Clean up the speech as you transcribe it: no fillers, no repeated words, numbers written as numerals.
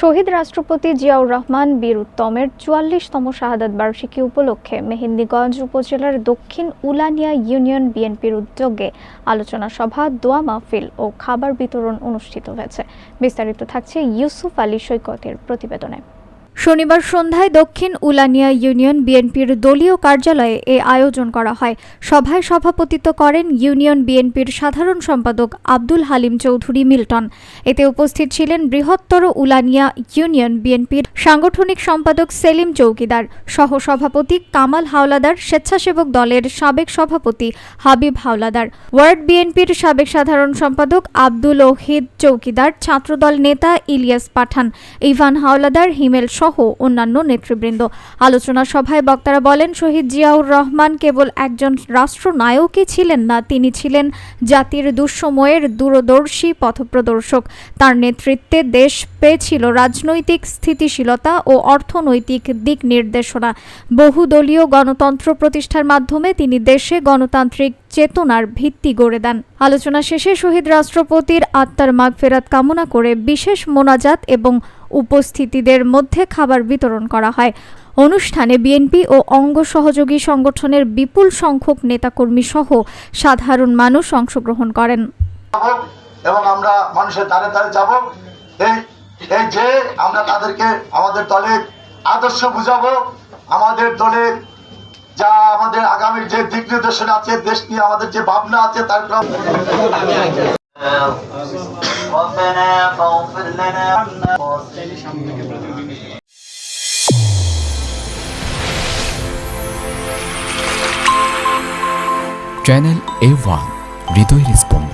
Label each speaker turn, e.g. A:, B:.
A: শহীদ রাষ্ট্রপতি জিয়াউর রহমান বীর উত্তমের ৪৪তম শাহাদাত বার্ষিকী উপলক্ষে মেহেন্দিগঞ্জ উপজেলার দক্ষিণ উলানিয়া ইউনিয়ন বিএনপির উদ্যোগে আলোচনা সভা, দোয়া মাহফিল ও খাবার বিতরণ অনুষ্ঠিত হয়েছে। বিস্তারিত থাকছে ইউসুফ আলী সৈকতের প্রতিবেদনে। শনিবার সন্ধ্যায় দক্ষিণ উলানিয়া ইউনিয়ন বিএনপির দলীয় কার্যালয়ে এ আয়োজন করা হয়। সভায় সভাপতিত্ব করেন ইউনিয়ন বিএনপির সাধারণ সম্পাদক আব্দুল হালিম চৌধুরী মিল্টন। এতে উপস্থিত ছিলেন বৃহত্তর উলানিয়া ইউনিয়ন বিএনপির সাংগঠনিক সম্পাদক সেলিম চৌকিদার, সহসভাপতি কামাল হাওলাদার, স্বেচ্ছাসেবক দলের সাবেক সভাপতি হাবিব হাওলাদার, ওয়ার্ড বিএনপির সাবেক সাধারণ সম্পাদক আব্দুল ওহিদ চৌকিদার, ছাত্রদল নেতা ইলিয়াস পাঠান, ইভান হাওলাদার, হিমেল সহ অন্যান্য নেতৃবৃন্দ। আলোচনা সভায় বক্তারা বলেন, শহীদ জিয়াউর রহমান কেবল একজন রাষ্ট্রনায়কই ছিলেন না, তিনি ছিলেন জাতির দুঃসময়ের দূরদর্শী পথপ্রদর্শক। তার নেতৃত্বে দেশ পেয়েছিল রাজনৈতিক স্থিতিশীলতা ও অর্থনৈতিক দিক নির্দেশনা। বহুদলীয় গণতন্ত্র প্রতিষ্ঠার মাধ্যমে তিনি দেশে গণতান্ত্রিক চেতনার ভিত্তি গড়ে দেন। আলোচনা শেষে শহীদ রাষ্ট্রপতির আত্মার মাগফিরাত কামনা করে বিশেষ মোনাজাত এবং উপস্থিতিদের মধ্যে খাবার বিতরণ করা হয়। অনুষ্ঠানে বিএনপি ও অঙ্গ সহযোগী সংগঠনের বিপুল সংখ্যক নেতাকর্মী সহ সাধারণ মানুষ অংশগ্রহণ করেন।
B: এবং আমরা মানুষের দ্বারে দ্বারে যাব, এই যে আমরা তাদেরকে আমাদের দলের আদর্শ বুঝাবো, আমাদের দলের যা আমাদের আগামীর যে দিক নির্দেশনা আছে, দেশ নিয়ে আমাদের যে ভাবনা আছে তার
C: চ্যানেল A1 হৃদয়ের স্পন্দন।